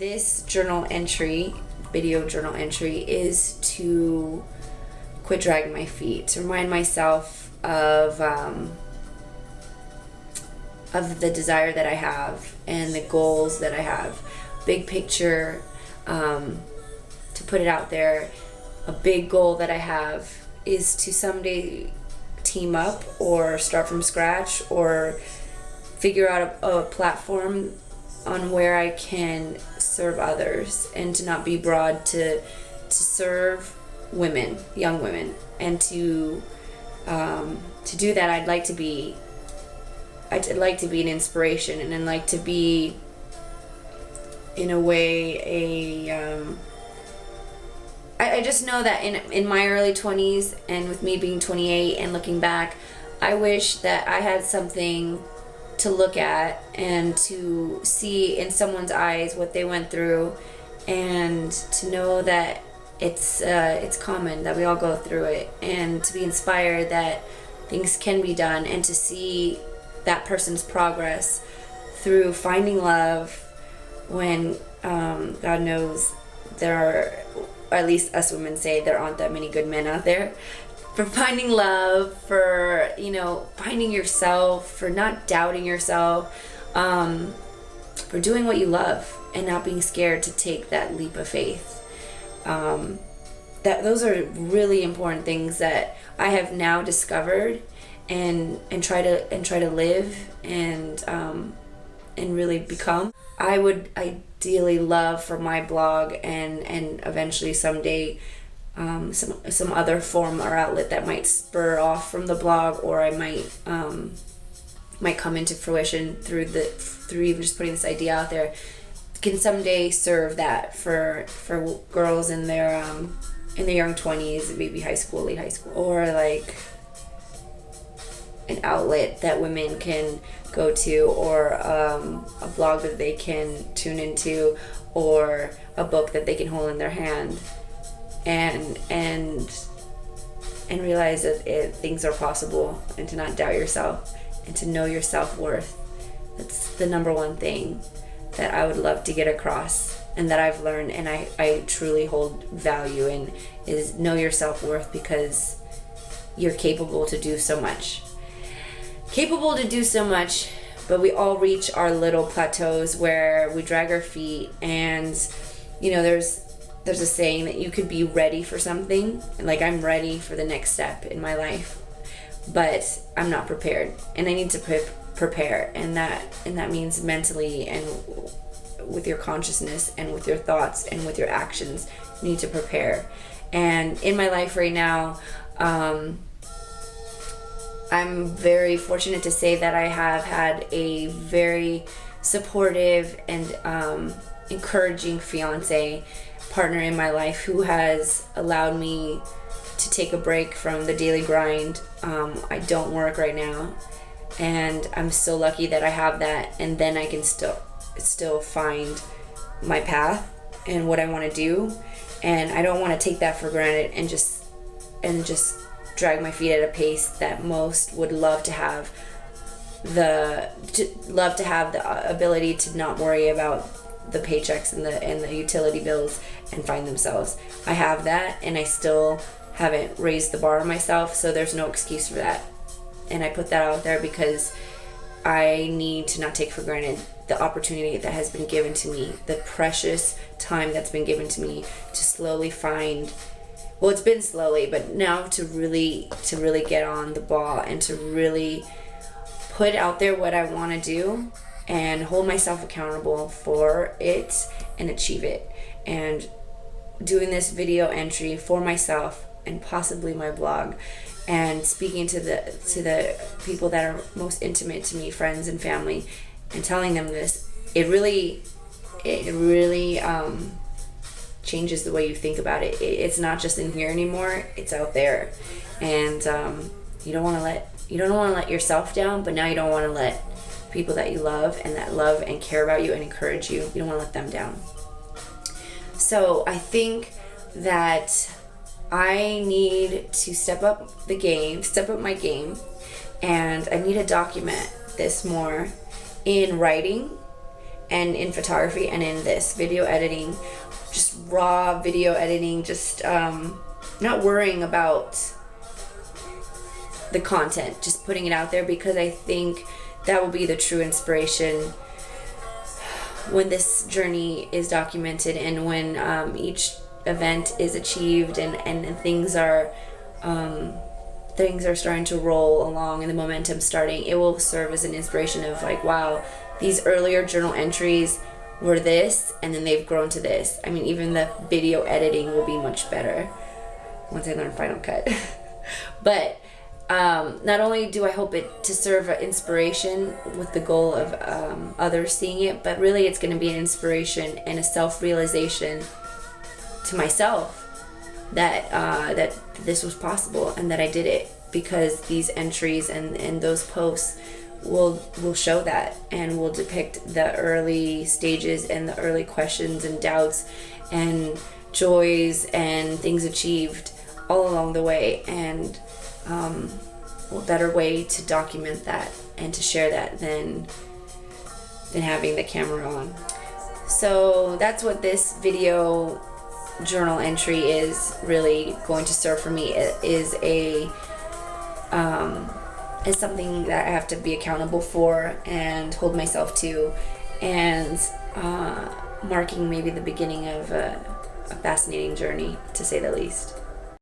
This journal entry, video journal entry, is to quit dragging my feet, to remind myself of the desire that I have and the goals that I have. Big picture, to put it out there, a big goal that I have is to someday team up or start from scratch or figure out a platform on where I can serve others, and to not be broad, to serve women, young women, and to do that I'd like to be an inspiration, and I'd like to be, in a way, I just know that in my early 20s, and with me being 28 and looking back, I wish that I had something to look at and to see in someone's eyes what they went through, and to know that it's common, that we all go through it, and to be inspired that things can be done, and to see that person's progress through finding love when God knows there are, or at least us women say, there aren't that many good men out there. For finding love, for, finding yourself, for not doubting yourself, for doing what you love and not being scared to take that leap of faith. Those are really important things that I have now discovered and try to live and really become. I would ideally love for my blog and eventually someday some other form or outlet that might spur off from the blog, or I might come into fruition through even just putting this idea out there, can someday serve that for girls in their young 20s, maybe high school, late high school, or like an outlet that women can go to, or a blog that they can tune into, or a book that they can hold in their hand and realize that things are possible, and to not doubt yourself, and to know your self-worth. That's the number one thing that I would love to get across, and that I've learned and I truly hold value in, is know your self-worth, because you're capable to do so much. But we all reach our little plateaus where we drag our feet, and there's a saying that you could be ready for something, and like, I'm ready for the next step in my life, but I'm not prepared, and I need to prepare, and that means mentally, and with your consciousness, and with your thoughts, and with your actions. You need to prepare. And in my life right now, I'm very fortunate to say that I have had a very supportive and encouraging fiance partner in my life, who has allowed me to take a break from the daily grind. I don't work right now, and I'm so lucky that I have that, and then I can still find my path and what I want to do, and I don't want to take that for granted and just drag my feet at a pace that most would love to have the ability to not worry about the paychecks and the utility bills and find themselves. I have that, and I still haven't raised the bar on myself, so there's no excuse for that. And I put that out there because I need to not take for granted the opportunity that has been given to me, the precious time that's been given to me to slowly find, well, it's been slowly, but now to really get on the ball, and to really put out there what I want to do, and hold myself accountable for it and achieve it. And doing this video entry for myself, and possibly my blog, and speaking to the people that are most intimate to me, friends and family, and telling them this, it really changes the way you think about it. It's not just in here anymore, it's out there. And you don't want to let yourself down, but now you don't want to let people that you love and that love and care about you and encourage you, you don't want to let them down. So I think that I need to step up my game, and I need to document this more in writing and in photography and in this video editing, just raw video editing, just not worrying about the content, just putting it out there, because I think that will be the true inspiration when this journey is documented, and when each event is achieved, and things are starting to roll along and the momentum starting. It will serve as an inspiration of like, wow, these earlier journal entries were this, and then they've grown to this. I mean, even the video editing will be much better once I learn Final Cut. But not only do I hope it to serve an inspiration with the goal of others seeing it, but really it's going to be an inspiration and a self-realization to myself that that this was possible and that I did it, because these entries and those posts will show that, and will depict the early stages and the early questions and doubts and joys and things achieved all along the way. And what better way to document that and to share that than having the camera on. So that's what this video journal entry is really going to serve for me. It is is something that I have to be accountable for and hold myself to, and marking maybe the beginning of a fascinating journey, to say the least.